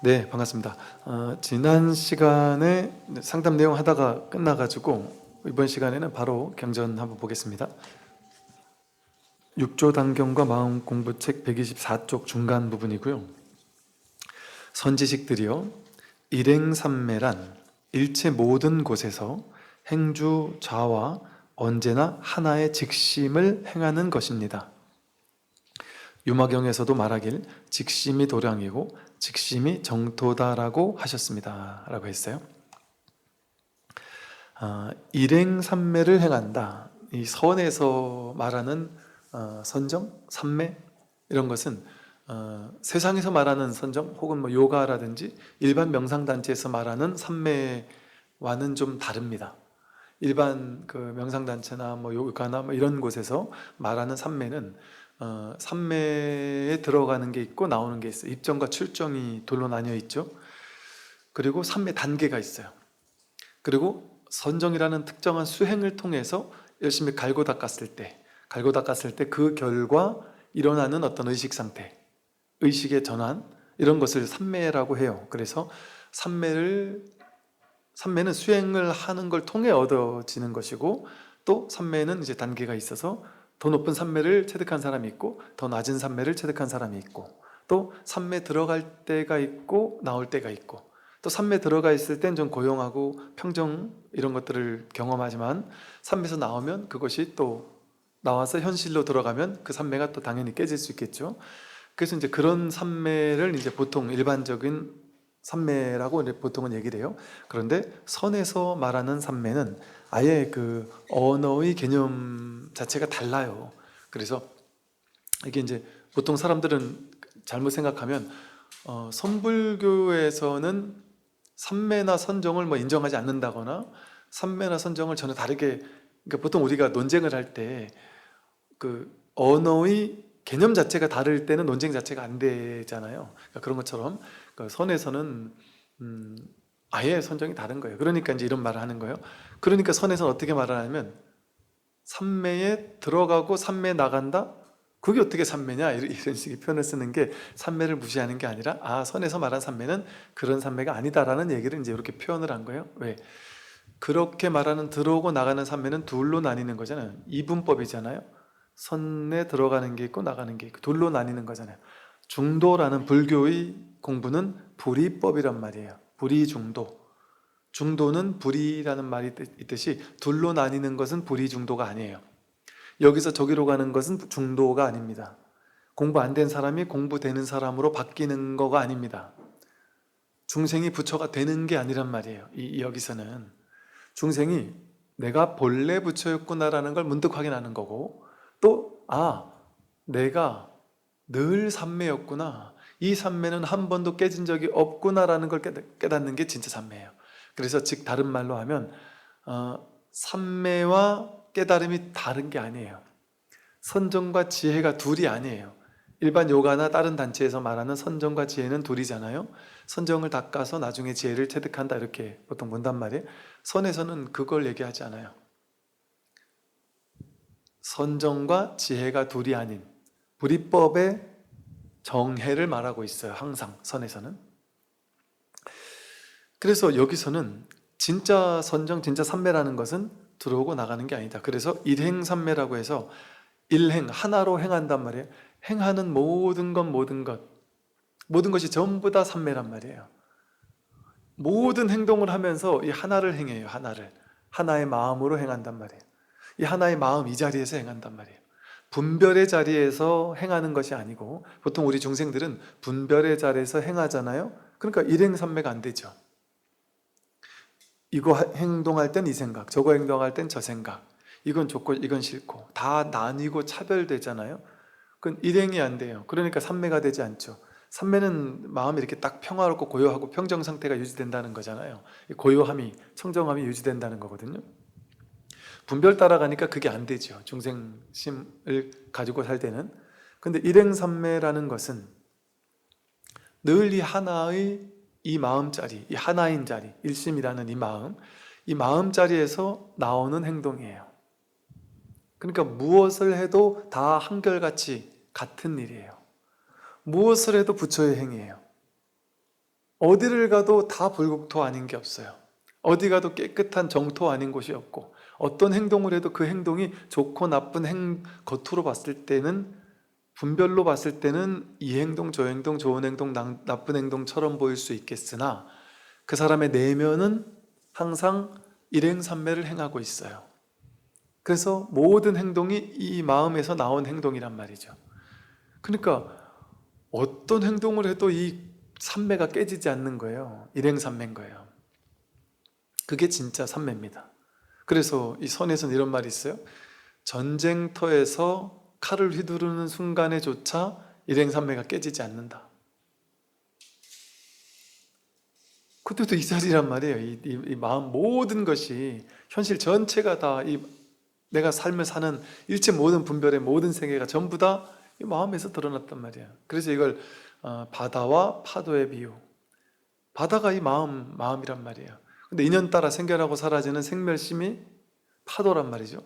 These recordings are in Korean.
네, 반갑습니다. 지난 시간에 상담 내용 하다가 끝나가지고 이번 시간에는 바로 경전 한번 보겠습니다. 6조 단경과 마음 공부책 124쪽 중간 부분이고요. 선지식들이요, 일행삼매란 일체 모든 곳에서 행주 좌와 언제나 하나의 직심을 행하는 것입니다. 유마경에서도 말하길 직심이 도량이고 직심이 정토다라고 하셨습니다 라고 했어요. 일행삼매를 행한다, 이 선에서 말하는 선정, 삼매 이런 것은 세상에서 말하는 선정 혹은 뭐 요가라든지 일반 명상단체에서 말하는 삼매와는 좀 다릅니다. 일반 그 명상단체나 뭐 요가나 뭐 이런 곳에서 말하는 삼매는 삼매에 들어가는 게 있고 나오는 게 있어요. 입정과 출정이 둘로 나뉘어 있죠. 그리고 삼매 단계가 있어요. 그리고 선정이라는 특정한 수행을 통해서 열심히 갈고 닦았을 때 그 결과 일어나는 어떤 의식 상태, 의식의 전환, 이런 것을 삼매라고 해요. 그래서 삼매는 수행을 하는 걸 통해 얻어지는 것이고, 또 삼매는 이제 단계가 있어서 더 높은 삼매를 체득한 사람이 있고 더 낮은 삼매를 체득한 사람이 있고, 또 삼매 들어갈 때가 있고 나올 때가 있고, 또 삼매 들어가 있을 땐 좀 고용하고 평정 이런 것들을 경험하지만 삼매에서 나오면 그것이 또 나와서 현실로 들어가면 그 삼매가 또 당연히 깨질 수 있겠죠. 그래서 이제 그런 삼매를 이제 보통 일반적인 삼매라고 보통은 얘기를 해요. 그런데 선에서 말하는 삼매는 아예 그 언어의 개념 자체가 달라요. 그래서 이게 이제 보통 사람들은 잘못 생각하면 선불교에서는 삼매나 선정을 뭐 인정하지 않는다거나 삼매나 선정을 전혀 다르게, 그러니까 보통 우리가 논쟁을 할 때 그 언어의 개념 자체가 다를 때는 논쟁 자체가 안 되잖아요. 그러니까 그런 것처럼 그 선에서는 아예 선정이 다른 거예요. 그러니까 이제 이런 말을 하는 거예요. 그러니까 선에서는 어떻게 말을 하냐면 삼매에 들어가고 삼매에 나간다? 그게 어떻게 삼매냐? 이런 식의 표현을 쓰는 게 삼매를 무시하는 게 아니라 선에서 말한 삼매는 그런 삼매가 아니다라는 얘기를 이제 이렇게 표현을 한 거예요. 왜? 그렇게 말하는 들어오고 나가는 삼매는 둘로 나뉘는 거잖아요. 이분법이잖아요. 선에 들어가는 게 있고 나가는 게 있고 둘로 나뉘는 거잖아요. 중도라는 불교의 공부는 불이법이란 말이에요. 불이중도. 중도는 불이라는 말이 있듯이 둘로 나뉘는 것은 불이중도가 아니에요. 여기서 저기로 가는 것은 중도가 아닙니다. 공부 안 된 사람이 공부되는 사람으로 바뀌는 거가 아닙니다. 중생이 부처가 되는 게 아니란 말이에요. 여기서는 중생이 내가 본래 부처였구나라는 걸 문득 확인하는 거고, 또 내가 늘 삼매였구나, 이 삼매는 한 번도 깨진 적이 없구나라는 걸 깨닫는 게 진짜 삼매예요. 그래서 즉 다른 말로 하면 삼매와 깨달음이 다른 게 아니에요. 선정과 지혜가 둘이 아니에요. 일반 요가나 다른 단체에서 말하는 선정과 지혜는 둘이잖아요. 선정을 닦아서 나중에 지혜를 체득한다 이렇게 보통 본단 말이에요. 선에서는 그걸 얘기하지 않아요. 선정과 지혜가 둘이 아닌 불이법의 정해를 말하고 있어요. 항상 선에서는. 그래서 여기서는 진짜 선정, 진짜 삼매라는 것은 들어오고 나가는 게 아니다. 그래서 일행삼매라고 해서 일행, 하나로 행한단 말이에요. 행하는 모든 것이 전부 다 삼매란 말이에요. 모든 행동을 하면서 이 하나를 행해요. 하나의 마음으로 행한단 말이에요. 이 하나의 마음 이 자리에서 행한단 말이에요. 분별의 자리에서 행하는 것이 아니고, 보통 우리 중생들은 분별의 자리에서 행하잖아요. 그러니까 일행삼매가 안 되죠. 이거 행동할 땐 이 생각, 저거 행동할 땐 저 생각, 이건 좋고 이건 싫고 다 나뉘고 차별되잖아요. 그건 일행이 안 돼요. 그러니까 삼매가 되지 않죠. 삼매는 마음이 이렇게 딱 평화롭고 고요하고 평정 상태가 유지된다는 거잖아요. 고요함이, 청정함이 유지된다는 거거든요. 분별 따라가니까 그게 안 되죠. 중생심을 가지고 살 때는. 근데 일행삼매라는 것은 늘 이 하나의 이 마음자리, 이 하나인 자리, 일심이라는 이 마음자리에서 나오는 행동이에요. 그러니까 무엇을 해도 다 한결같이 같은 일이에요. 무엇을 해도 부처의 행위예요. 어디를 가도 다 불국토 아닌 게 없어요. 어디 가도 깨끗한 정토 아닌 곳이 없고, 어떤 행동을 해도 그 행동이 좋고 나쁜 겉으로 봤을 때는, 분별로 봤을 때는 이 행동 저 행동, 좋은 행동 나쁜 행동처럼 보일 수 있겠으나 그 사람의 내면은 항상 일행삼매를 행하고 있어요. 그래서 모든 행동이 이 마음에서 나온 행동이란 말이죠. 그러니까 어떤 행동을 해도 이 삼매가 깨지지 않는 거예요. 일행삼매인 거예요. 그게 진짜 삼매입니다. 그래서 이 선에서는 이런 말이 있어요. 전쟁터에서 칼을 휘두르는 순간에조차 일행삼매가 깨지지 않는다. 그때도 이 자리란 말이에요. 이 마음 모든 것이, 현실 전체가 다 내가 삶을 사는 일체 모든 분별의 모든 세계가 전부 다 이 마음에서 드러났단 말이에요. 그래서 이걸 바다와 파도의 비유. 바다가 이 마음이란 말이에요. 근데 인연 따라 생겨나고 사라지는 생멸심이 파도란 말이죠.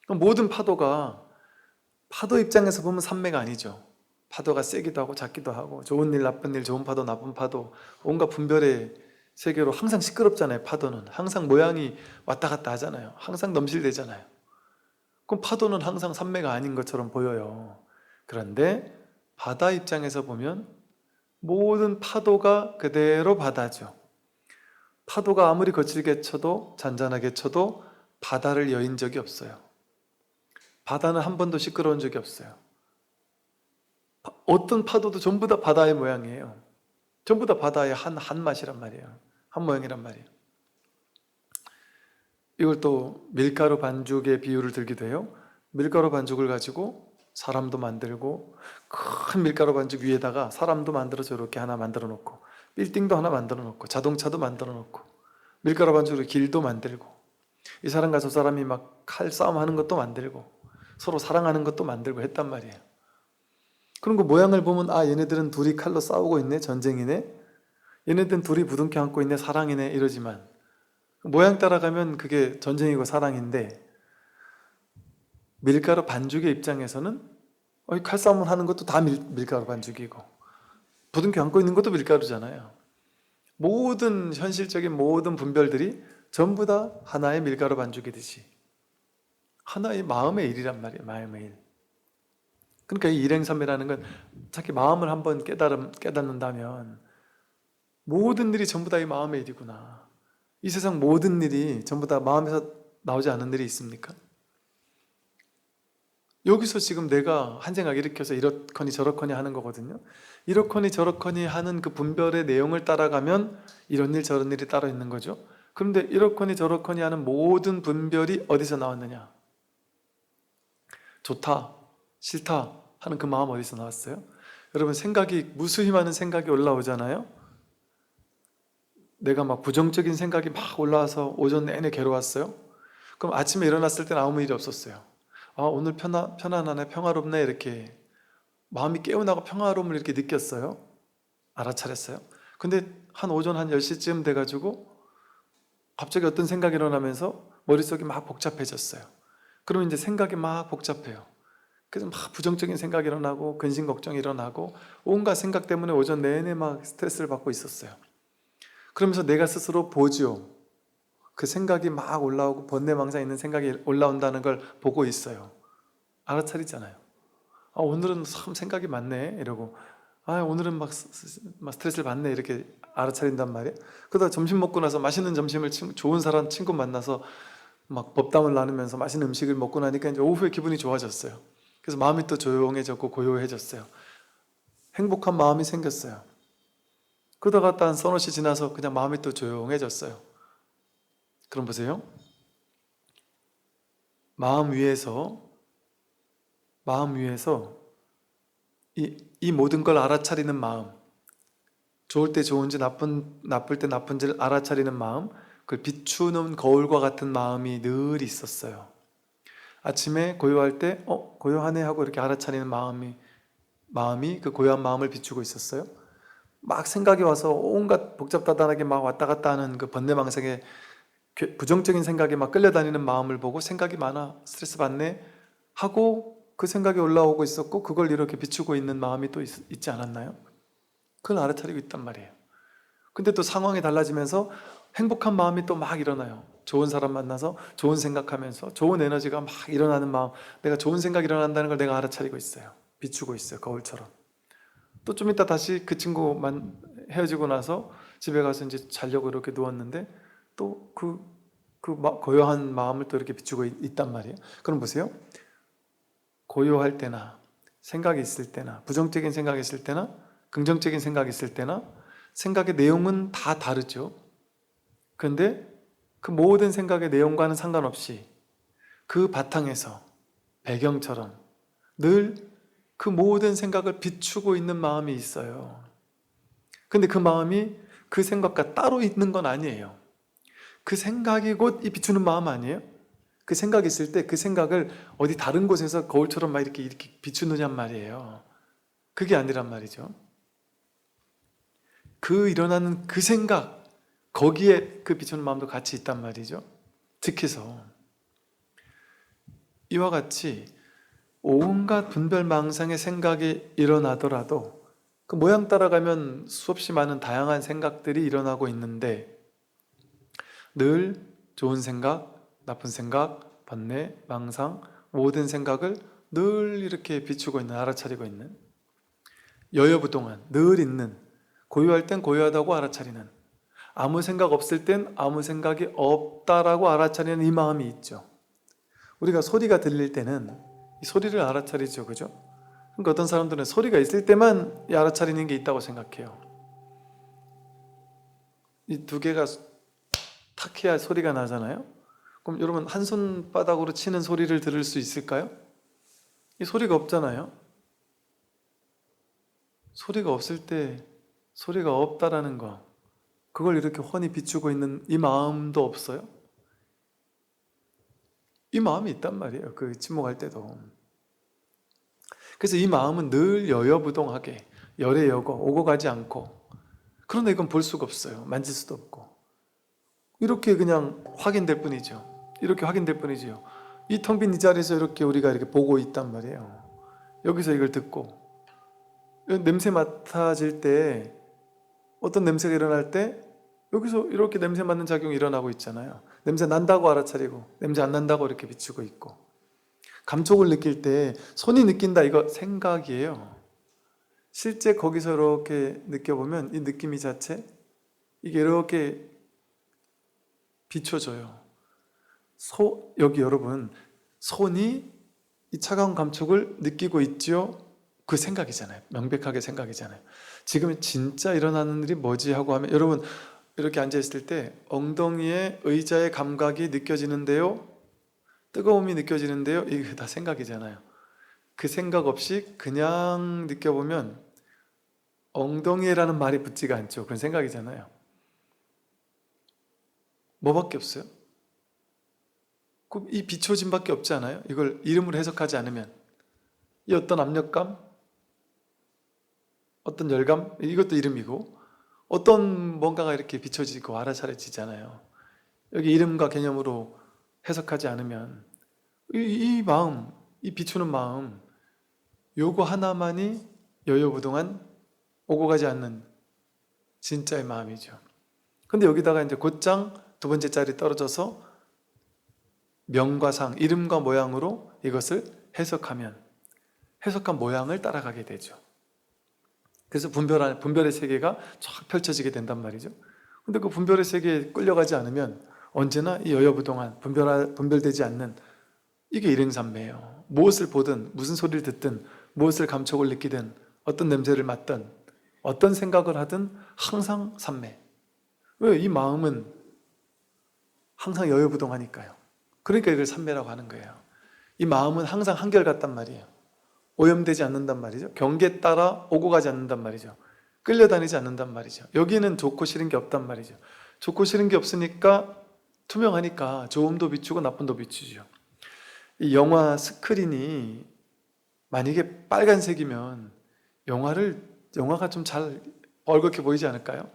모든 파도가, 파도 입장에서 보면 삼매가 아니죠. 파도가 세기도 하고 작기도 하고, 좋은 일 나쁜 일, 좋은 파도 나쁜 파도, 온갖 분별의 세계로 항상 시끄럽잖아요. 파도는 항상 모양이 왔다 갔다 하잖아요. 항상 넘실대잖아요. 그럼 파도는 항상 삼매가 아닌 것처럼 보여요. 그런데 바다 입장에서 보면 모든 파도가 그대로 바다죠. 파도가 아무리 거칠게 쳐도, 잔잔하게 쳐도 바다를 여인 적이 없어요. 바다는 한 번도 시끄러운 적이 없어요. 어떤 파도도 전부 다 바다의 모양이에요. 전부 다 바다의 한 맛이란 말이에요. 한 모양이란 말이에요. 이걸 또 밀가루 반죽의 비유를 들기도 해요. 밀가루 반죽을 가지고 사람도 만들고, 큰 밀가루 반죽 위에다가 사람도 만들어서 이렇게 하나 만들어 놓고, 빌딩도 하나 만들어 놓고, 자동차도 만들어 놓고, 밀가루 반죽으로 길도 만들고, 이 사람과 저 사람이 막 칼싸움 하는 것도 만들고, 서로 사랑하는 것도 만들고 했단 말이에요. 그런 거 모양을 보면, 아, 얘네들은 둘이 칼로 싸우고 있네, 전쟁이네, 얘네들은 둘이 부둥켜 안고 있네, 사랑이네, 이러지만 모양 따라가면 그게 전쟁이고 사랑인데, 밀가루 반죽의 입장에서는 칼싸움을 하는 것도 다 밀가루 반죽이고, 부둥켜 안고 있는 것도 밀가루잖아요. 모든 현실적인 모든 분별들이 전부 다 하나의 밀가루 반죽이듯이 하나의 마음의 일이란 말이에요. 마음의 일. 그러니까 이 일행삼매라는 건 자기 마음을 한번 깨닫는다면 모든 일이 전부 다 이 마음의 일이구나. 이 세상 모든 일이 전부 다 마음에서 나오지 않은 일이 있습니까? 여기서 지금 내가 한 생각 일으켜서 이렇거니 저렇거니 하는 거거든요. 이렇거니 저렇거니 하는 그 분별의 내용을 따라가면 이런 일 저런 일이 따로 있는 거죠. 그런데 이렇거니 저렇거니 하는 모든 분별이 어디서 나왔느냐? 좋다, 싫다 하는 그 마음 어디서 나왔어요? 여러분, 생각이, 무수히 많은 생각이 올라오잖아요. 내가 막 부정적인 생각이 막 올라와서 오전 내내 괴로웠어요. 그럼 아침에 일어났을 때는 아무 일이 없었어요. 아, 오늘 편안하네, 평화롭네, 이렇게 마음이 깨어나고 평화로움을 이렇게 느꼈어요. 알아차렸어요. 근데 한 오전 한 10시쯤 돼가지고 갑자기 어떤 생각이 일어나면서 머릿속이 막 복잡해졌어요. 그러면 이제 생각이 막 복잡해요. 그래서 막 부정적인 생각이 일어나고, 근심 걱정이 일어나고, 온갖 생각 때문에 오전 내내 막 스트레스를 받고 있었어요. 그러면서 내가 스스로 보죠. 그 생각이 막 올라오고, 번뇌망상 있는 생각이 올라온다는 걸 보고 있어요. 알아차리잖아요. 아, 오늘은 참 생각이 많네, 이러고, 아, 오늘은 막 스트레스를 받네, 이렇게 알아차린단 말이에요. 그러다 점심 먹고 나서 맛있는 점심을, 좋은 사람 친구 만나서 막 법담을 나누면서 맛있는 음식을 먹고 나니까 이제 오후에 기분이 좋아졌어요. 그래서 마음이 또 조용해졌고 고요해졌어요. 행복한 마음이 생겼어요. 그러다가 한 서너 시 지나서 그냥 마음이 또 조용해졌어요. 그럼 보세요. 마음 위에서 이 모든 걸 알아차리는 마음, 좋을 때 좋은지 나쁠 때 나쁜지를 알아차리는 마음, 그걸 비추는 거울과 같은 마음이 늘 있었어요. 아침에 고요할 때 고요하네 하고 이렇게 알아차리는 마음이 그 고요한 마음을 비추고 있었어요. 막 생각이 와서 온갖 복잡다단하게 막 왔다 갔다 하는 그 번뇌망상에, 부정적인 생각에 막 끌려다니는 마음을 보고, 생각이 많아, 스트레스 받네 하고 그 생각이 올라오고 있었고, 그걸 이렇게 비추고 있는 마음이 또 있지 않았나요? 그걸 알아차리고 있단 말이에요. 근데 또 상황이 달라지면서 행복한 마음이 또 막 일어나요. 좋은 사람 만나서 좋은 생각하면서 좋은 에너지가 막 일어나는 마음, 내가 좋은 생각이 일어난다는 걸 내가 알아차리고 있어요. 비추고 있어요. 거울처럼. 또 좀 이따 다시 그 친구만 헤어지고 나서 집에 가서 이제 자려고 이렇게 누웠는데 또 고요한 마음을 또 이렇게 비추고 있단 말이에요. 그럼 보세요. 고요할 때나 생각이 있을 때나 부정적인 생각이 있을 때나 긍정적인 생각이 있을 때나 생각의 내용은 다 다르죠. 그런데 그 모든 생각의 내용과는 상관없이 그 바탕에서 배경처럼 늘 그 모든 생각을 비추고 있는 마음이 있어요. 근데 그 마음이 그 생각과 따로 있는 건 아니에요. 그 생각이 곧 이 비추는 마음 아니에요? 그 생각이 있을 때 그 생각을 어디 다른 곳에서 거울처럼 막 이렇게 비추느냔 말이에요. 그게 아니란 말이죠. 그 일어나는 그 생각, 거기에 그 비추는 마음도 같이 있단 말이죠. 즉해서 이와 같이 온갖 분별망상의 생각이 일어나더라도 그 모양 따라가면 수없이 많은 다양한 생각들이 일어나고 있는데 늘 좋은 생각, 나쁜 생각, 번뇌, 망상, 모든 생각을 늘 이렇게 비추고 있는, 알아차리고 있는, 여여부동한, 늘 있는, 고요할 땐 고요하다고 알아차리는, 아무 생각 없을 땐 아무 생각이 없다라고 알아차리는 이 마음이 있죠. 우리가 소리가 들릴 때는 이 소리를 알아차리죠. 그죠? 그러니까 어떤 사람들은 소리가 있을 때만 이 알아차리는 게 있다고 생각해요. 이 두 개가 탁 해야 소리가 나잖아요. 그럼 여러분 한 손바닥으로 치는 소리를 들을 수 있을까요? 이 소리가 없잖아요. 소리가 없을 때 소리가 없다라는 거, 그걸 이렇게 훤히 비추고 있는 이 마음도 없어요? 이 마음이 있단 말이에요. 그 침묵할 때도. 그래서 이 마음은 늘 여여부동하게 열애여고 오고 가지 않고, 그런데 이건 볼 수가 없어요. 만질 수도 없고 이렇게 그냥 확인될 뿐이죠. 이렇게 확인될 뿐이지요. 이 텅 빈 이 자리에서 이렇게 우리가 이렇게 보고 있단 말이에요. 여기서 이걸 듣고, 냄새 맡아질 때 어떤 냄새가 일어날 때 여기서 이렇게 냄새 맡는 작용이 일어나고 있잖아요. 냄새 난다고 알아차리고 냄새 안 난다고 이렇게 비추고 있고, 감촉을 느낄 때 손이 느낀다, 이거 생각이에요. 실제 거기서 이렇게 느껴보면 이 느낌이 자체 이게 이렇게 비춰져요. 여기 여러분 손이 이 차가운 감촉을 느끼고 있죠? 그 생각이잖아요. 명백하게 생각이잖아요. 지금 진짜 일어나는 일이 뭐지 하고 하면, 여러분 이렇게 앉아있을 때 엉덩이에 의자의 감각이 느껴지는데요, 뜨거움이 느껴지는데요, 이게 다 생각이잖아요. 그 생각 없이 그냥 느껴보면 엉덩이라는 말이 붙지가 않죠. 그건 생각이잖아요. 뭐밖에 없어요? 이 비춰짐밖에 없지 않아요? 이걸 이름으로 해석하지 않으면. 이 어떤 압력감, 어떤 열감, 이것도 이름이고, 어떤 뭔가가 이렇게 비춰지고 알아차려지잖아요. 여기 이름과 개념으로 해석하지 않으면 이 마음, 이 비추는 마음, 요거 하나만이 여여부동한 오고 가지 않는 진짜의 마음이죠. 근데 여기다가 이제 곧장 두 번째 자리 떨어져서 명과 상, 이름과 모양으로 이것을 해석하면 해석한 모양을 따라가게 되죠. 그래서 분별의 세계가 쫙 펼쳐지게 된단 말이죠. 근데 그 분별의 세계에 끌려가지 않으면 언제나 이 여여부동한 분별되지 않는 이게 일행삼매예요. 무엇을 보든, 무슨 소리를 듣든, 무엇을 감촉을 느끼든, 어떤 냄새를 맡든, 어떤 생각을 하든 항상 삼매. 왜? 이 마음은 항상 여여부동하니까요. 그러니까 이걸 삼매라고 하는 거예요. 이 마음은 항상 한결같단 말이에요. 오염되지 않는단 말이죠. 경계에 따라 오고 가지 않는단 말이죠. 끌려다니지 않는단 말이죠. 여기는 좋고 싫은 게 없단 말이죠. 좋고 싫은 게 없으니까 투명하니까 좋음도 비추고 나쁨도 비추죠. 이 영화 스크린이 만약에 빨간색이면 영화가 좀 잘 얼겋게 보이지 않을까요?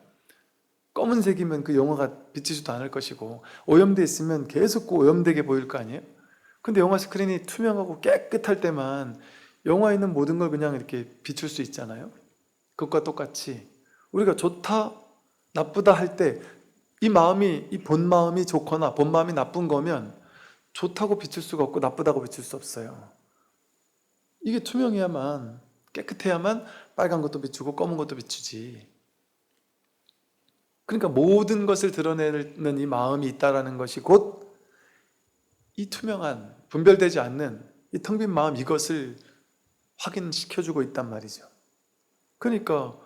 검은색이면 그 영화가 비치지도 않을 것이고, 오염되어 있으면 계속 그 오염되게 보일 거 아니에요? 근데 영화 스크린이 투명하고 깨끗할 때만 영화에 있는 모든 걸 그냥 이렇게 비출 수 있잖아요. 그것과 똑같이 우리가 좋다, 나쁘다 할 때 이 마음이, 이 본 마음이 좋거나 본 마음이 나쁜 거면 좋다고 비출 수가 없고 나쁘다고 비출 수 없어요. 이게 투명해야만, 깨끗해야만 빨간 것도 비추고 검은 것도 비추지. 그러니까 모든 것을 드러내는 이 마음이 있다라는 것이 곧 이 투명한, 분별되지 않는 이 텅 빈 마음, 이것을 확인시켜주고 있단 말이죠. 그러니까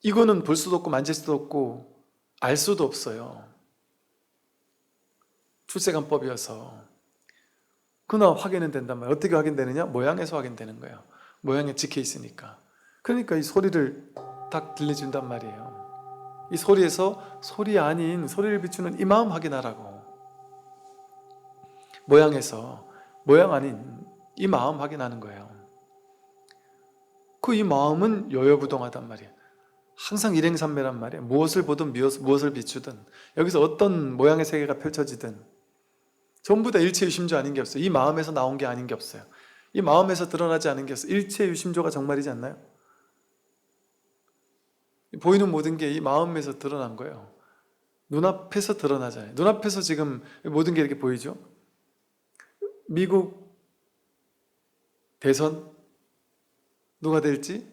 이거는 볼 수도 없고 만질 수도 없고 알 수도 없어요. 출세관법이어서. 그러나 확인은 된단 말이에요. 어떻게 확인되느냐? 모양에서 확인되는 거예요. 모양에 찍혀 있으니까. 그러니까 이 소리를 딱 들려준단 말이에요. 이 소리에서 소리 아닌, 소리를 비추는 이 마음 확인하라고. 모양에서 모양 아닌 이 마음 확인하는 거예요. 그 이 마음은 여여부동하단 말이에요. 항상 일행삼매란 말이에요. 무엇을 보든 무엇을 비추든 여기서 어떤 모양의 세계가 펼쳐지든 전부 다 일체유심조 아닌 게 없어요. 이 마음에서 나온 게 아닌 게 없어요. 이 마음에서 드러나지 않은 게 없어요. 일체유심조가 정말이지 않나요? 보이는 모든 게 이 마음에서 드러난 거예요. 눈앞에서 드러나잖아요. 눈앞에서 지금 모든 게 이렇게 보이죠? 미국 대선 누가 될지?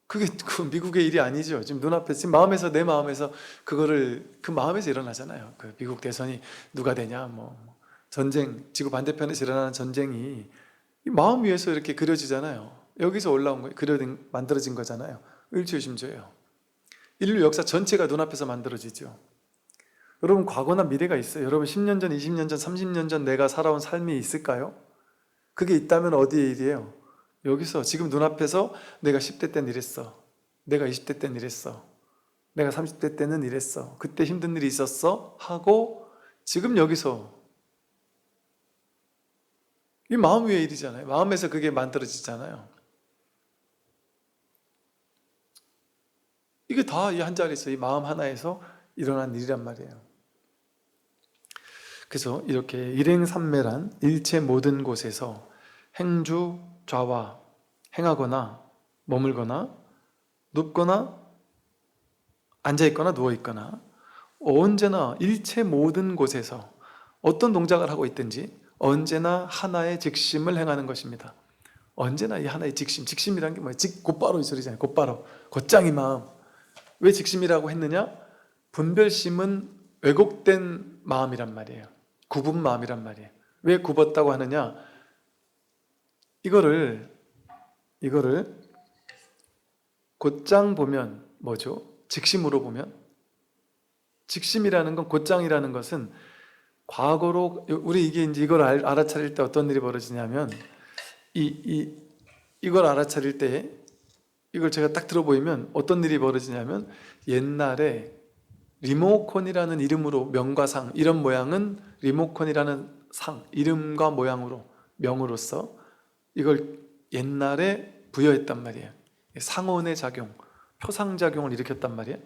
그게 그 미국의 일이 아니죠. 지금 눈앞에, 지금 마음에서, 내 마음에서 그거를, 그 마음에서 일어나잖아요. 그 미국 대선이 누가 되냐, 전쟁, 지구 반대편에서 일어나는 전쟁이 이 마음 위에서 이렇게 그려지잖아요. 여기서 올라온 거예요. 만들어진 거잖아요. 일체유심조예요. 인류 역사 전체가 눈앞에서 만들어지죠. 여러분, 과거나 미래가 있어요. 여러분, 10년 전, 20년 전, 30년 전 내가 살아온 삶이 있을까요? 그게 있다면 어디의 일이에요? 여기서 지금 눈앞에서 내가 10대 땐 이랬어, 내가 20대 땐 이랬어, 내가 30대 때는 이랬어, 그때 힘든 일이 있었어 하고 지금 여기서 이 마음 위의 일이잖아요. 마음에서 그게 만들어지잖아요. 이게 다 이 한 자리에서, 이 마음 하나에서 일어난 일이란 말이에요. 그래서 이렇게 일행삼매란 일체 모든 곳에서 행주 좌와, 행하거나 머물거나 눕거나 앉아있거나 누워있거나 언제나 일체 모든 곳에서 어떤 동작을 하고 있든지 언제나 하나의 직심을 행하는 것입니다. 언제나 이 하나의 직심, 직심이란 게 뭐예요? 곧바로 이 소리잖아요. 곧바로, 곧장이 마음. 왜 직심이라고 했느냐? 분별심은 왜곡된 마음이란 말이에요. 굽은 마음이란 말이에요. 왜 굽었다고 하느냐? 이거를 곧장 보면 뭐죠? 직심으로 보면, 직심이라는 건, 곧장이라는 것은 과거로, 우리 이게 이제 이걸 알아차릴 때 어떤 일이 벌어지냐면, 이걸 알아차릴 때, 이걸 제가 딱 들어보이면 어떤 일이 벌어지냐면, 옛날에 리모컨이라는 이름으로, 명과 상, 이런 모양은 리모컨이라는 상, 이름과 모양으로, 명으로서 이걸 옛날에 부여했단 말이에요. 상온의 작용, 표상작용을 일으켰단 말이에요.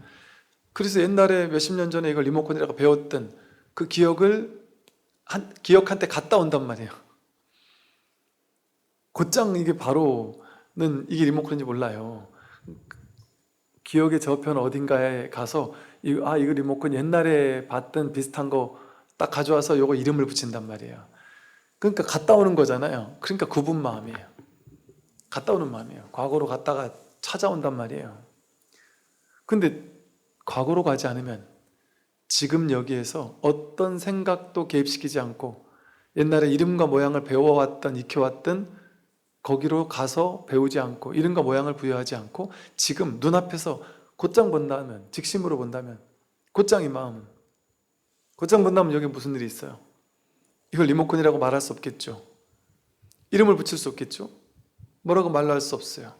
그래서 옛날에 몇십 년 전에 이걸 리모컨이라고 배웠던 그 기억을 기억한테 갔다 온단 말이에요. 곧장 이게 바로는 이게 리모컨인지 몰라요. 기억의 저편 어딘가에 가서 이거 리모컨 옛날에 봤던 비슷한 거 딱 가져와서 이거 이름을 붙인단 말이에요. 그러니까 갔다 오는 거잖아요. 그러니까 굽은 마음이에요. 갔다 오는 마음이에요. 과거로 갔다가 찾아온단 말이에요. 근데 과거로 가지 않으면 지금 여기에서 어떤 생각도 개입시키지 않고 옛날에 이름과 모양을 배워왔던, 익혀왔던 거기로 가서 배우지 않고 이름과 모양을 부여하지 않고 지금 눈앞에서 곧장 본다면, 직심으로 본다면, 곧장이 마음은, 곧장 본다면 여기 무슨 일이 있어요? 이걸 리모컨이라고 말할 수 없겠죠. 이름을 붙일 수 없겠죠. 뭐라고 말로 할 수 없어요.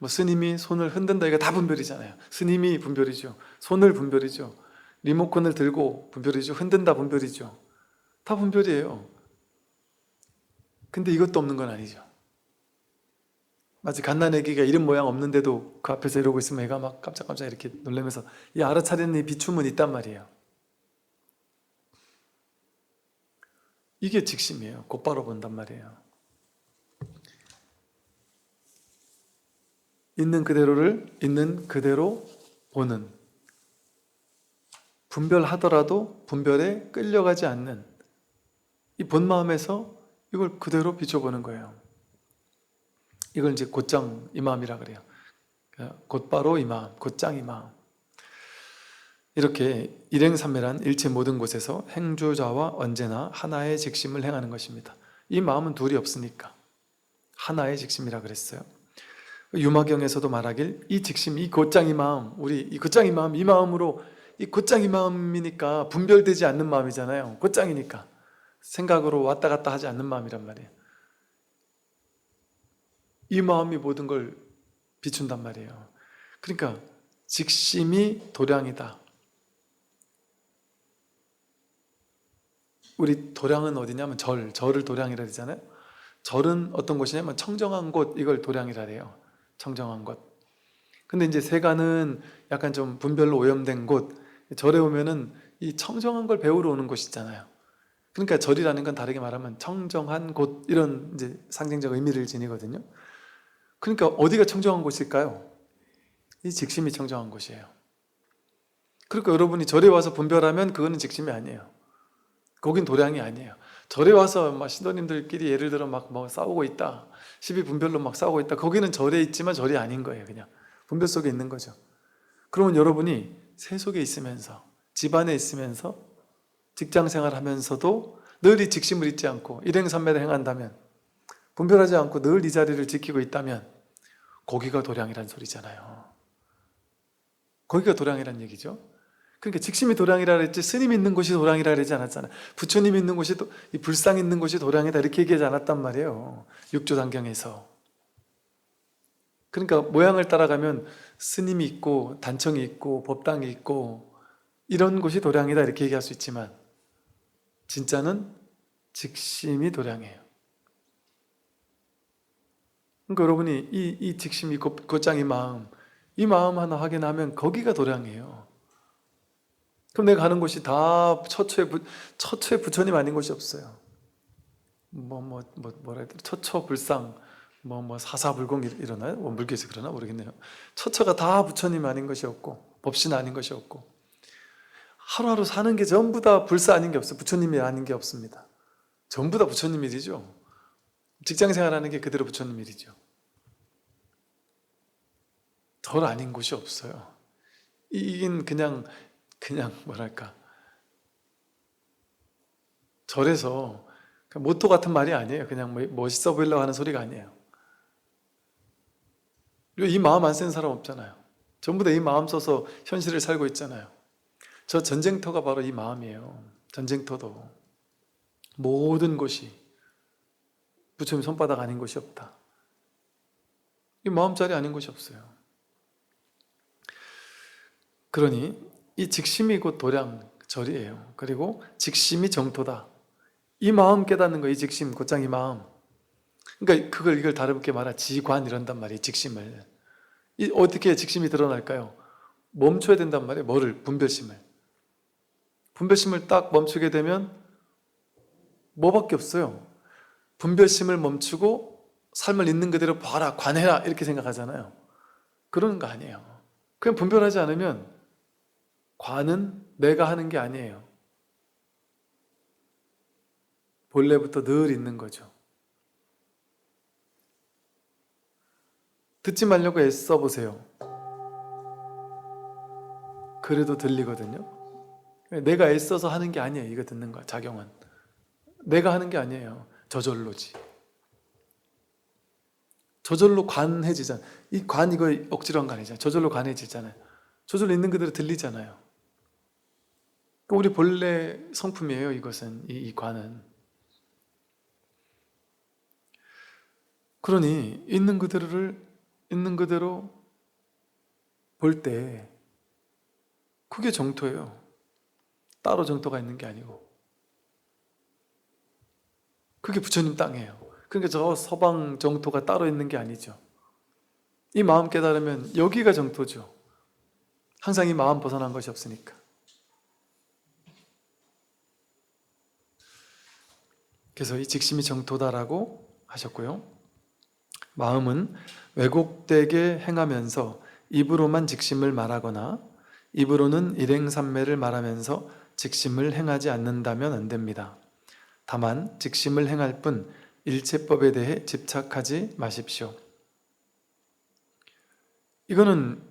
스님이 손을 흔든다, 이거 다 분별이잖아요. 스님이 분별이죠. 손을 분별이죠. 리모컨을 들고 분별이죠. 흔든다 분별이죠. 다 분별이에요. 근데 이것도 없는 건 아니죠. 마치 갓난아기가 이름 모양 없는데도 그 앞에서 이러고 있으면 애가 막 깜짝깜짝 이렇게 놀라면서 이 알아차리는 이 비춤은 있단 말이에요. 이게 직심이에요. 곧바로 본단 말이에요. 있는 그대로를 있는 그대로 보는, 분별하더라도 분별에 끌려가지 않는 이 본마음에서 이걸 그대로 비춰보는 거예요. 이걸 이제 곧장 이 마음이라 그래요. 곧바로 이 마음, 곧장 이 마음. 이렇게 일행삼매란 일체 모든 곳에서 행주자와 언제나 하나의 직심을 행하는 것입니다. 이 마음은 둘이 없으니까 하나의 직심이라 그랬어요. 유마경에서도 말하길 이 직심, 이 곧장 이 마음, 우리 이 곧장 이 마음, 이 마음으로 이 곧장 이 마음이니까 분별되지 않는 마음이잖아요. 곧장이니까 생각으로 왔다 갔다 하지 않는 마음이란 말이에요. 이 마음이 모든 걸 비춘단 말이에요. 그러니까 직심이 도량이다. 우리 도량은 어디냐면 절을 도량이라 그러잖아요. 절은 어떤 곳이냐면 청정한 곳, 이걸 도량이라 해요. 청정한 곳. 근데 이제 세간은 약간 좀 분별로 오염된 곳, 절에 오면은 이 청정한 걸 배우러 오는 곳이 있잖아요. 그러니까 절이라는 건 다르게 말하면 청정한 곳, 이런 이제 상징적 의미를 지니거든요. 그러니까 어디가 청정한 곳일까요? 이 직심이 청정한 곳이에요. 그러니까 여러분이 절에 와서 분별하면 그거는 직심이 아니에요. 거긴 도량이 아니에요. 절에 와서 막 신도님들끼리 예를 들어 막 뭐 싸우고 있다, 시비 분별로 막 싸우고 있다, 거기는 절에 있지만 절이 아닌 거예요. 그냥 분별 속에 있는 거죠. 그러면 여러분이 세 속에 있으면서, 집안에 있으면서, 직장 생활하면서도 늘 이 직심을 잊지 않고 일행삼매를 행한다면, 분별하지 않고 늘 이 자리를 지키고 있다면 거기가 도량이란 소리잖아요. 거기가 도량이란 얘기죠. 그러니까 직심이 도량이라 그랬지 스님 있는 곳이 도량이라 그러지 않았잖아요. 부처님 있는 곳이, 이 불상 있는 곳이 도량이다 이렇게 얘기하지 않았단 말이에요. 육조단경에서. 그러니까 모양을 따라가면 스님이 있고 단청이 있고 법당이 있고 이런 곳이 도량이다 이렇게 얘기할 수 있지만 진짜는 직심이 도량이에요. 그러니까 여러분이 이 직심이 곧장 이 마음 하나 확인하면 거기가 도량이에요. 그럼 내가 가는 곳이 다 처처의 부처님 아닌 곳이 없어요. 뭐라 해야 돼? 처처 불상, 사사불공 이러나요? 물개에서 그러나 모르겠네요. 처처가 다 부처님 아닌 것이 없고 법신 아닌 것이 없고 하루하루 사는 게 전부 다 불사 아닌 게 없어요. 부처님이 아닌 게 없습니다. 전부 다 부처님 일이죠. 직장 생활하는 게 그대로 부처님 일이죠. 덜 아닌 곳이 없어요. 이긴 그냥 뭐랄까, 절에서 모토 같은 말이 아니에요. 그냥 멋있어 보이려고 하는 소리가 아니에요. 그리고 이 마음 안 쓰는 사람 없잖아요. 전부 다 이 마음 써서 현실을 살고 있잖아요. 저 전쟁터가 바로 이 마음이에요. 전쟁터도 모든 곳이 부처님 손바닥 아닌 곳이 없다. 이 마음자리 아닌 곳이 없어요. 그러니 이 직심이 곧 도량, 절이에요. 그리고 직심이 정토다. 이 마음 깨닫는 거, 이 직심, 곧장 이 마음. 그러니까 이걸 다르게 말하 지관 이런단 말이에요. 직심을. 어떻게 직심이 드러날까요? 멈춰야 된단 말이에요. 뭐를? 분별심을. 분별심을 딱 멈추게 되면 뭐밖에 없어요. 분별심을 멈추고 삶을 있는 그대로 봐라, 관해라 이렇게 생각하잖아요. 그러는 거 아니에요. 그냥 분별하지 않으면 관은 내가 하는 게 아니에요. 본래부터 늘 있는 거죠. 듣지 말려고 애써 보세요. 그래도 들리거든요. 내가 애써서 하는 게 아니에요. 이거 듣는 거, 작용은. 내가 하는 게 아니에요. 저절로지. 저절로 관해지잖아요. 이 관, 이거 억지로 한 거 아니잖아요. 저절로 관해지잖아요. 저절로 있는 그대로 들리잖아요. 우리 본래 성품이에요. 이것은, 이 관은. 그러니 있는 그대로를 있는 그대로 볼 때 그게 정토예요. 따로 정토가 있는 게 아니고 그게 부처님 땅이에요. 그러니까 저 서방 정토가 따로 있는 게 아니죠. 이 마음 깨달으면 여기가 정토죠. 항상 이 마음 벗어난 것이 없으니까. 그래서 이 직심이 정토다라고 하셨고요. 마음은 왜곡되게 행하면서 입으로만 직심을 말하거나 입으로는 일행삼매를 말하면서 직심을 행하지 않는다면 안 됩니다. 다만 직심을 행할 뿐 일체법에 대해 집착하지 마십시오. 이거는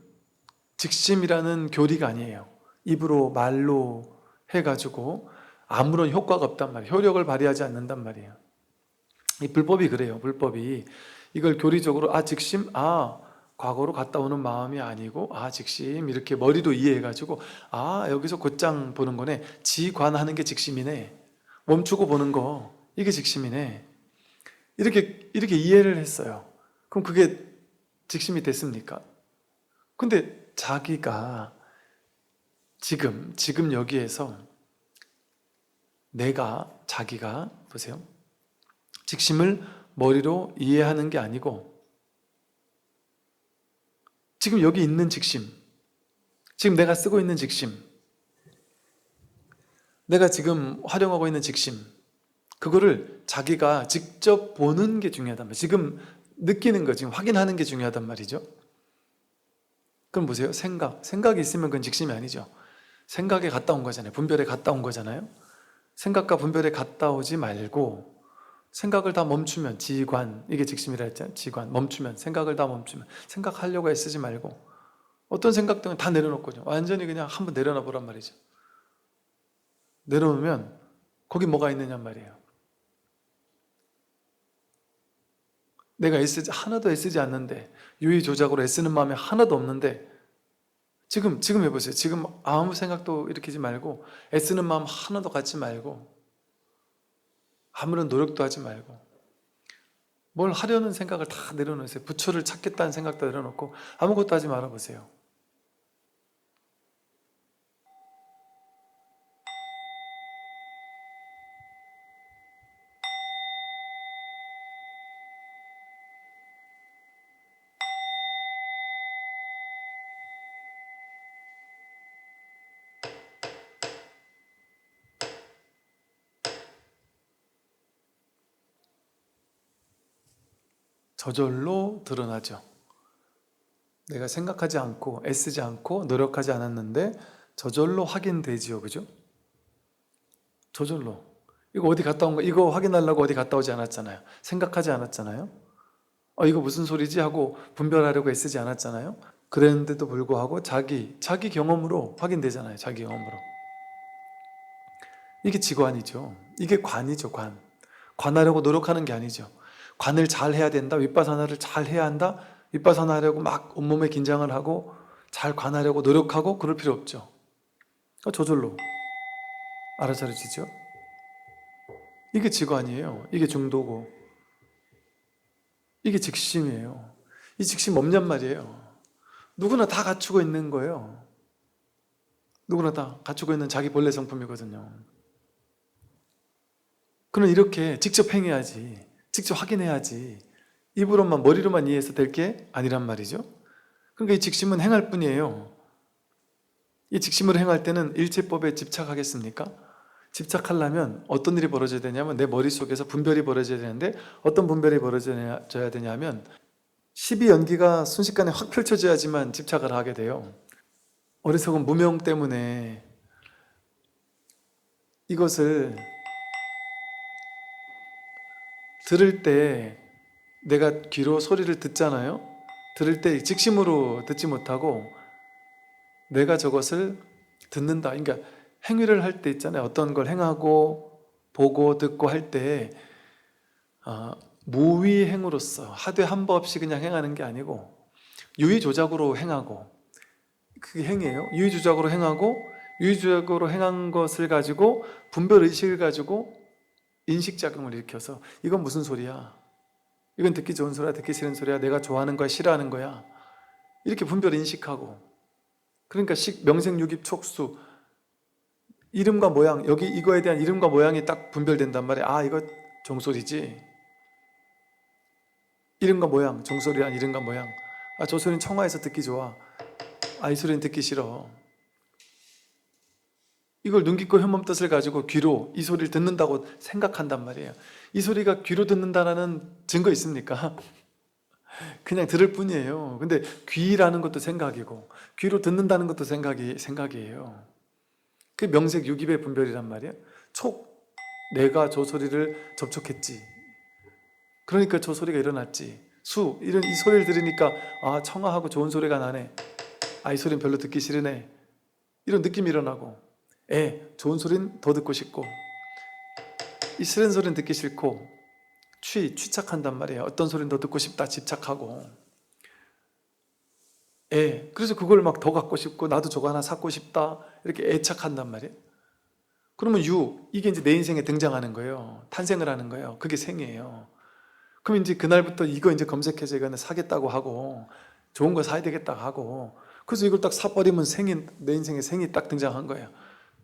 직심이라는 교리가 아니에요. 입으로 말로 해가지고 아무런 효과가 없단 말이에요. 효력을 발휘하지 않는단 말이에요. 이 불법이 그래요. 불법이 이걸 교리적으로 직심, 과거로 갔다 오는 마음이 아니고 직심 이렇게 머리로 이해해가지고 여기서 곧장 보는 거네. 지관하는 게 직심이네. 멈추고 보는 거 이게 직심이네. 이렇게 이해를 했어요. 그럼 그게 직심이 됐습니까? 근데 자기가 지금 여기에서 자기가 보세요. 직심을 머리로 이해하는 게 아니고 지금 여기 있는 직심, 지금 내가 쓰고 있는 직심, 내가 지금 활용하고 있는 직심, 그거를 자기가 직접 보는 게 중요하단 말이에요. 지금 느끼는 거, 지금 확인하는 게 중요하단 말이죠. 그럼 보세요. 생각이 있으면 그건 직심이 아니죠. 생각에 갔다 온 거잖아요. 분별에 갔다 온 거잖아요. 생각과 분별에 갔다 오지 말고 생각을 다 멈추면 지관, 이게 직심이라 했잖아요. 지관, 멈추면, 생각을 다 멈추면, 생각하려고 애쓰지 말고 어떤 생각들은 다 내려놓거든요. 완전히 그냥 한번 내려놔 보란 말이죠. 내려놓으면 거기 뭐가 있느냐 말이에요. 내가 하나도 애쓰지 않는데, 유의조작으로 애쓰는 마음이 하나도 없는데, 지금 해보세요. 지금 아무 생각도 일으키지 말고 애쓰는 마음 하나도 갖지 말고 아무런 노력도 하지 말고 뭘 하려는 생각을 다 내려놓으세요. 부처를 찾겠다는 생각도 내려놓고 아무것도 하지 말아보세요. 저절로 드러나죠. 내가 생각하지 않고 애쓰지 않고 노력하지 않았는데 저절로 확인되지요. 그죠? 저절로. 이거 어디 갔다 온 거, 이거 확인하려고 어디 갔다 오지 않았잖아요. 생각하지 않았잖아요. 이거 무슨 소리지 하고 분별하려고 애쓰지 않았잖아요. 그랬는데도 불구하고 자기 경험으로 확인되잖아요. 자기 경험으로. 이게 지관이죠. 이게 관이죠. 관하려고 노력하는 게 아니죠. 관을 잘 해야 된다. 윗바사나를 잘 해야 한다. 윗바사나 하려고 막 온몸에 긴장을 하고 잘 관하려고 노력하고 그럴 필요 없죠. 저절로 알아차려지죠. 이게 지관이에요. 이게 중도고 이게 직심이에요. 이 직심 없냔 말이에요. 누구나 다 갖추고 있는 거예요. 누구나 다 갖추고 있는 자기 본래 성품이거든요. 그럼 이렇게 직접 행해야지, 직접 확인해야지, 입으로만 머리로만 이해해서 될 게 아니란 말이죠. 그러니까 이 직심은 행할 뿐이에요. 이 직심을 행할 때는 일체법에 집착하겠습니까? 집착하려면 어떤 일이 벌어져야 되냐면 내 머릿속에서 분별이 벌어져야 되는데 어떤 분별이 벌어져야 되냐면 12연기가 순식간에 확 펼쳐져야지만 집착을 하게 돼요. 어리석은 무명 때문에 이것을 들을 때 내가 귀로 소리를 듣잖아요. 들을 때 직심으로 듣지 못하고 내가 저것을 듣는다. 그러니까 행위를 할 때 있잖아요. 어떤 걸 행하고 보고 듣고 할 때 무위행으로서 하되 한 법 없이 그냥 행하는 게 아니고 유의조작으로 행하고, 그게 행위예요. 유의조작으로 행하고 유의조작으로 행한 것을 가지고 분별의식을 가지고 인식작용을 일으켜서 이건 무슨 소리야? 이건 듣기 좋은 소리야? 듣기 싫은 소리야? 내가 좋아하는 거야? 싫어하는 거야? 이렇게 분별 인식하고, 그러니까 명생육입 촉수, 이름과 모양, 여기 이거에 대한 이름과 모양이 딱 분별된단 말이야. 이거 종소리지. 이름과 모양, 종소리란 이름과 모양. 저 소리는 청아해서 듣기 좋아. 이 소리는 듣기 싫어. 이걸 눈, 깊고 혀몸 뜻을 가지고 귀로 이 소리를 듣는다고 생각한단 말이에요. 이 소리가 귀로 듣는다는 증거 있습니까? 그냥 들을 뿐이에요. 근데 귀라는 것도 생각이고 귀로 듣는다는 것도 생각이에요. 그게 명색 유기배 분별이란 말이에요. 촉, 내가 저 소리를 접촉했지. 그러니까 저 소리가 일어났지. 수, 이런 이 소리를 들으니까 아, 청아하고 좋은 소리가 나네. 아, 이 소리는 별로 듣기 싫으네. 이런 느낌이 일어나고, 좋은 소리는 더 듣고 싶고, 이 싫은 소리는 듣기 싫고, 취착한단 말이에요. 어떤 소리는 더 듣고 싶다, 집착하고. 그래서 그걸 막 더 갖고 싶고, 나도 저거 하나 사고 싶다, 이렇게 애착한단 말이에요. 그러면 이게 이제 내 인생에 등장하는 거예요. 탄생을 하는 거예요. 그게 생이에요. 그럼 이제 그날부터 이거 이제 검색해서 이거는 사겠다고 하고, 좋은 거 사야 되겠다 하고, 그래서 이걸 딱 사버리면 내 인생에 생이 딱 등장한 거예요.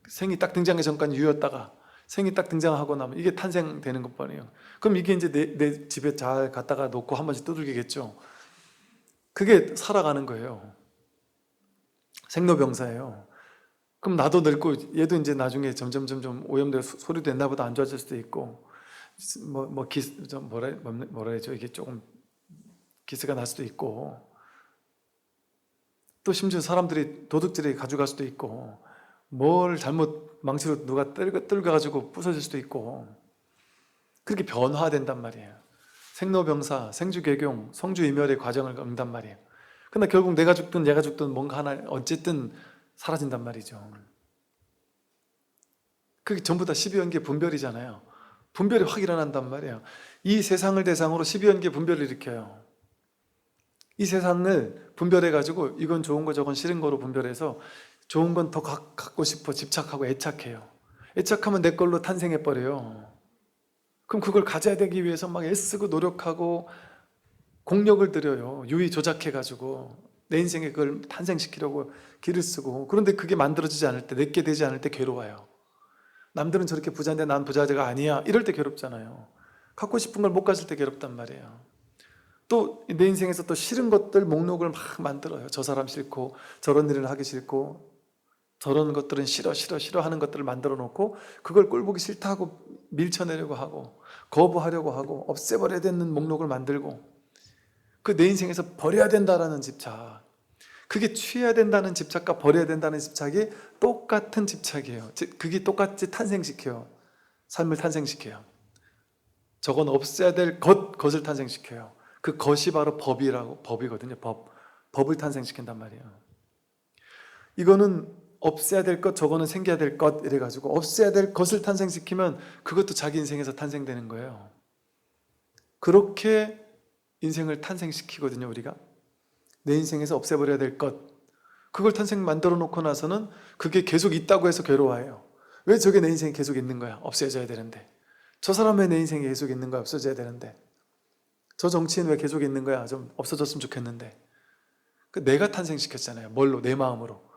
생이 딱 등장하기 전까지 유였다가 생이 딱 등장하고 나면 이게 탄생되는 것뿐이에요. 그럼 이게 이제 내 집에 잘 갖다가 놓고 한 번씩 두들기겠죠. 그게 살아가는 거예요. 생로병사예요. 그럼 나도 늙고 얘도 이제 나중에 점점 오염되고 소리도 옛날보다 안 좋아질 수도 있고, 뭐라 해죠? 이게 조금 기스가 날 수도 있고, 또 심지어 사람들이 도둑질이 가져갈 수도 있고, 뭘 잘못 망치로 누가 뜰가지고 부서질 수도 있고, 그렇게 변화된단 말이에요. 생로병사, 생주개경, 성주이멸의 과정을 겪는단 말이에요. 근데 결국 내가 죽든 얘가 죽든 뭔가 하나 어쨌든 사라진단 말이죠. 그게 전부 다 12연계 분별이잖아요. 분별이 확 일어난단 말이에요. 이 세상을 대상으로 12연계 분별을 일으켜요. 이 세상을 분별해가지고 이건 좋은 거 저건 싫은 거로 분별해서 좋은 건 더 갖고 싶어 집착하고 애착해요. 애착하면 내 걸로 탄생해버려요. 그럼 그걸 가져야 되기 위해서 막 애쓰고 노력하고 공력을 들여요. 유의 조작해가지고 내 인생에 그걸 탄생시키려고 기를 쓰고, 그런데 그게 만들어지지 않을 때, 내게 되지 않을 때 괴로워요. 남들은 저렇게 부자인데 난 부자가 아니야, 이럴 때 괴롭잖아요. 갖고 싶은 걸 못 가질 때 괴롭단 말이에요. 또 내 인생에서 또 싫은 것들 목록을 막 만들어요. 저 사람 싫고 저런 일을 하기 싫고 저런 것들은 싫어 하는 것들을 만들어 놓고 그걸 꼴보기 싫다 하고 밀쳐내려고 하고 거부하려고 하고 없애버려야 되는 목록을 만들고, 그 내 인생에서 버려야 된다라는 집착, 그게 취해야 된다는 집착과 버려야 된다는 집착이 똑같은 집착이에요. 그게 똑같이 탄생시켜요. 삶을 탄생시켜요. 저건 없애야 될 것을 탄생시켜요. 그 것이 바로 법이거든요. 법을 탄생시킨단 말이에요. 이거는 없애야 될 것, 저거는 생겨야 될 것, 이래가지고 없애야 될 것을 탄생시키면 그것도 자기 인생에서 탄생되는 거예요. 그렇게 인생을 탄생시키거든요, 우리가. 내 인생에서 없애버려야 될 것, 그걸 만들어 놓고 나서는 그게 계속 있다고 해서 괴로워해요. 왜 저게 내 인생에 계속 있는 거야? 없애져야 되는데. 저 사람의 내 인생에 계속 있는 거야? 없어져야 되는데. 저 정치인 왜 계속 있는 거야? 좀 없어졌으면 좋겠는데. 내가 탄생시켰잖아요. 뭘로? 내 마음으로.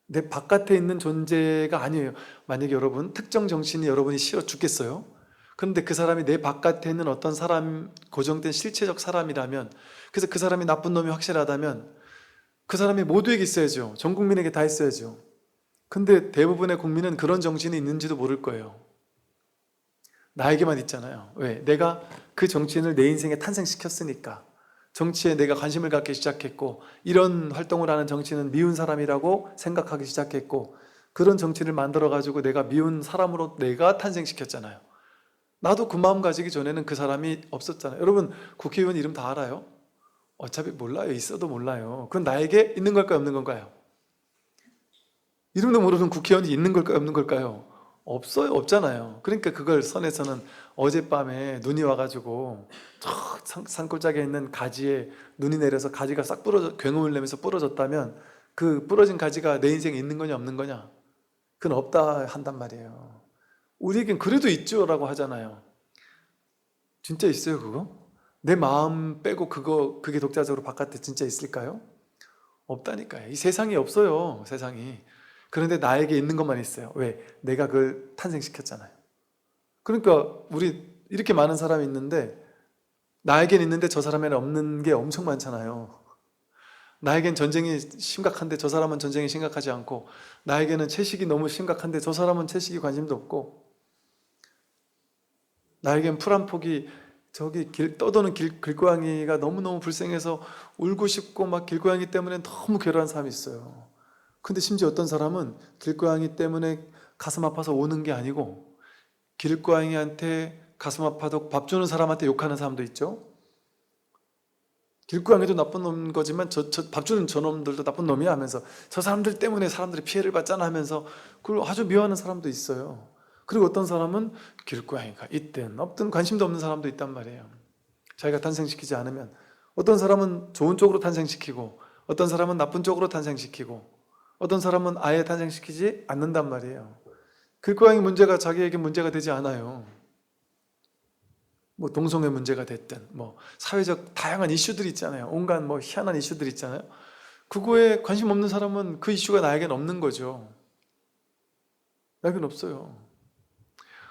내 바깥에 있는 존재가 아니에요. 만약에 여러분 특정 정치인이 여러분이 싫어 죽겠어요? 그런데 그 사람이 내 바깥에 있는 어떤 사람, 고정된 실체적 사람이라면, 그래서 그 사람이 나쁜 놈이 확실하다면 그 사람이 모두에게 있어야죠. 전 국민에게 다 있어야죠. 근데 대부분의 국민은 그런 정치인이 있는지도 모를 거예요. 나에게만 있잖아요. 왜? 내가 그 정치인을 내 인생에 탄생시켰으니까. 정치에 내가 관심을 갖기 시작했고, 이런 활동을 하는 정치인은 미운 사람이라고 생각하기 시작했고, 그런 정치를 만들어가지고 내가 미운 사람으로 내가 탄생시켰잖아요. 나도 그 마음 가지기 전에는 그 사람이 없었잖아요. 여러분 국회의원 이름 다 알아요? 어차피 몰라요. 있어도 몰라요. 그건 나에게 있는 걸까요? 없는 건가요? 이름도 모르는 국회의원이 있는 걸까요? 없는 걸까요? 없어요. 없잖아요. 그러니까 그걸 선에서는 어젯밤에 눈이 와가지고 저 산골짜기에 있는 가지에 눈이 내려서 가지가 싹 부러져, 굉음을 내면서 부러졌다면 그 부러진 가지가 내 인생에 있는 거냐 없는 거냐? 그건 없다 한단 말이에요. 우리에겐 그래도 있죠 라고 하잖아요. 진짜 있어요 그거? 내 마음 빼고 그게 독자적으로 바깥에 진짜 있을까요? 없다니까요. 이 세상이 없어요. 세상이. 그런데 나에게 있는 것만 있어요. 왜? 내가 그걸 탄생시켰잖아요. 그러니까 우리 이렇게 많은 사람이 있는데 나에겐 있는데 저 사람에는 없는 게 엄청 많잖아요. 나에겐 전쟁이 심각한데 저 사람은 전쟁이 심각하지 않고, 나에게는 채식이 너무 심각한데 저 사람은 채식이 관심도 없고, 나에겐 풀 한 폭이 저기 떠도는 길고양이가 너무너무 불쌍해서 울고 싶고 막 길고양이 때문에 너무 괴로운 사람이 있어요. 근데 심지어 어떤 사람은 길고양이 때문에 가슴 아파서 오는 게 아니고 길고양이한테 가슴 아파도 밥 주는 사람한테 욕하는 사람도 있죠. 길고양이도 나쁜 놈인 거지만 밥 주는 저놈들도 나쁜 놈이야 하면서 저 사람들 때문에 사람들이 피해를 받잖아 하면서 그걸 아주 미워하는 사람도 있어요. 그리고 어떤 사람은 길고양이가 있든 없든 관심도 없는 사람도 있단 말이에요. 자기가 탄생시키지 않으면 어떤 사람은 좋은 쪽으로 탄생시키고 어떤 사람은 나쁜 쪽으로 탄생시키고 어떤 사람은 아예 탄생시키지 않는단 말이에요. 길고양이 문제가 자기에게 문제가 되지 않아요. 뭐 동성애 문제가 됐든 뭐 사회적 다양한 이슈들이 있잖아요. 온갖 뭐 희한한 이슈들이 있잖아요. 그거에 관심 없는 사람은 그 이슈가 나에겐 없는 거죠. 나에겐 없어요.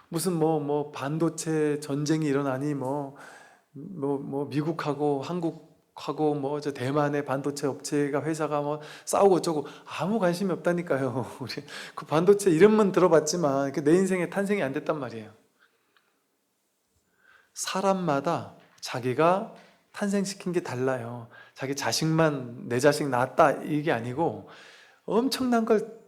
무슨 뭐 반도체 전쟁이 일어나니 뭐 미국하고 한국하고 뭐 저 대만의 반도체 업체가 회사가 뭐 싸우고 어쩌고 아무 관심이 없다니까요. 우리 그 반도체 이름만 들어봤지만 내 인생에 탄생이 안 됐단 말이에요. 사람마다 자기가 탄생시킨 게 달라요. 자기 자식만 내 자식 낳았다 이게 아니고 엄청난 걸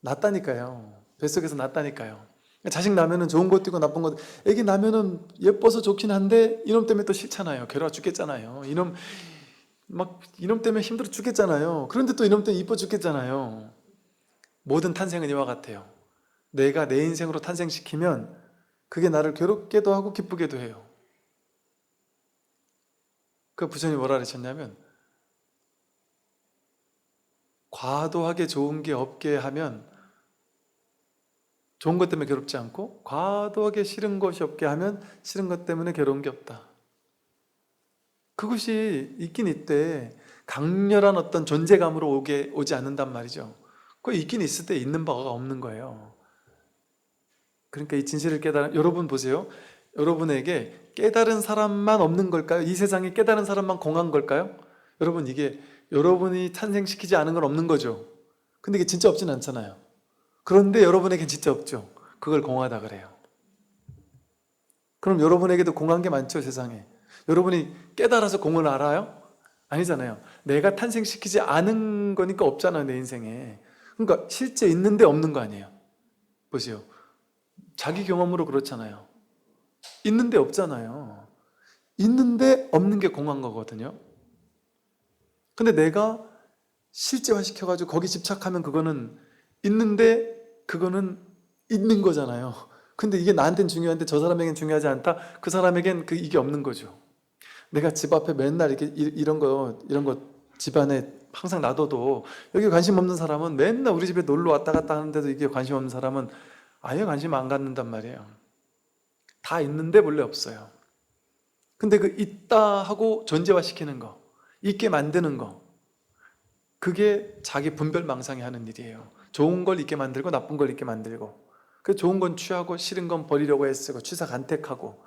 낳았다니까요. 뱃속에서 낳았다니까요. 자식 낳으면 좋은 것도 있고 나쁜 것도, 애기 낳으면 예뻐서 좋긴 한데 이놈 때문에 또 싫잖아요. 괴로워 죽겠잖아요. 이놈 때문에 힘들어 죽겠잖아요. 그런데 또 이놈 때문에 이뻐 죽겠잖아요. 모든 탄생은 이와 같아요. 내가 내 인생으로 탄생시키면 그게 나를 괴롭게도 하고 기쁘게도 해요. 그 부처님이 뭐라 그러셨냐면 과도하게 좋은 게 없게 하면 좋은 것 때문에 괴롭지 않고 과도하게 싫은 것이 없게 하면 싫은 것 때문에 괴로운 게 없다. 그것이 있긴 있대. 강렬한 어떤 존재감으로 오지 않는단 말이죠. 그거 있긴 있을 때 있는 바가 없는 거예요. 그러니까 이 진실을 여러분 보세요. 여러분에게 깨달은 사람만 없는 걸까요? 이 세상에 깨달은 사람만 공한 걸까요? 여러분, 이게 여러분이 탄생시키지 않은 건 없는 거죠. 근데 이게 진짜 없진 않잖아요. 그런데 여러분에겐 진짜 없죠. 그걸 공하다 그래요. 그럼 여러분에게도 공한 게 많죠, 세상에. 여러분이 깨달아서 공을 알아요? 아니잖아요. 내가 탄생시키지 않은 거니까 없잖아요, 내 인생에. 그러니까 실제 있는데 없는 거 아니에요. 보세요. 자기 경험으로 그렇잖아요. 있는데 없잖아요. 있는데 없는 게 공한 거거든요. 근데 내가 실제화 시켜가지고 거기 집착하면 그거는 있는데 그거는 있는 거잖아요. 근데 이게 나한테는 중요한데 저 사람에겐 중요하지 않다? 그 사람에겐 이게 없는 거죠. 내가 집 앞에 맨날 이런 거 집안에 항상 놔둬도 여기 관심 없는 사람은 맨날 우리 집에 놀러 왔다 갔다 하는데도 이게 관심 없는 사람은 아예 관심 안 갖는단 말이에요. 다 있는데 원래 없어요. 근데 그 있다 하고 존재화시키는 거, 있게 만드는 거, 그게 자기 분별망상이 하는 일이에요. 좋은 걸 있게 만들고 나쁜 걸 있게 만들고, 그 좋은 건 취하고 싫은 건 버리려고 애쓰고 취사간택하고,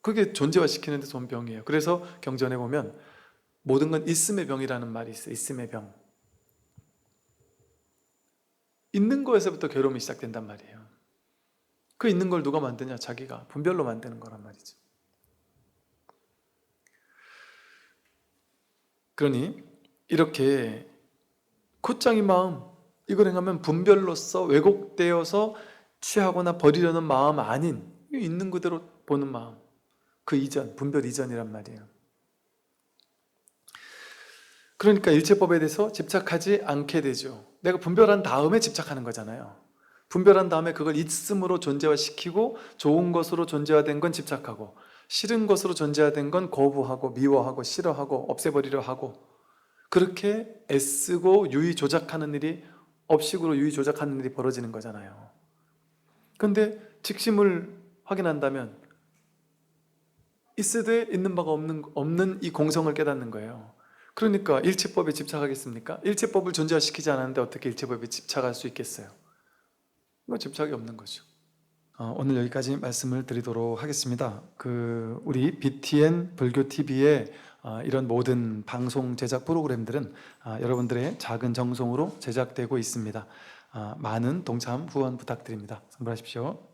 그게 존재화시키는 데 좋은 병이에요. 그래서 경전에 보면 모든 건 있음의 병이라는 말이 있어요. 있음의 병. 있는 거에서부터 괴로움이 시작된단 말이에요. 그 있는 걸 누가 만드냐? 자기가 분별로 만드는 거란 말이죠. 그러니 이렇게 곧장이 마음, 이걸 행하면 분별로서 왜곡되어서 취하거나 버리려는 마음 아닌 있는 그대로 보는 마음, 그 이전, 분별 이전이란 말이에요. 그러니까 일체법에 대해서 집착하지 않게 되죠. 내가 분별한 다음에 집착하는 거잖아요. 분별한 다음에 그걸 있음으로 존재화시키고 좋은 것으로 존재화된 건 집착하고 싫은 것으로 존재화된 건 거부하고 미워하고 싫어하고 없애버리려 하고, 그렇게 애쓰고 유의 조작하는 일이, 업식으로 유의 조작하는 일이 벌어지는 거잖아요. 그런데 직심을 확인한다면 있으되 있는 바가 없는 이 공성을 깨닫는 거예요. 그러니까 일체법에 집착하겠습니까? 일체법을 존재화시키지 않았는데 어떻게 일체법에 집착할 수 있겠어요? 뭐 집착이 없는 거죠. 오늘 여기까지 말씀을 드리도록 하겠습니다. 우리 BTN 불교 TV의 이런 모든 방송 제작 프로그램들은 여러분들의 작은 정성으로 제작되고 있습니다. 많은 동참 후원 부탁드립니다. 선물하십시오.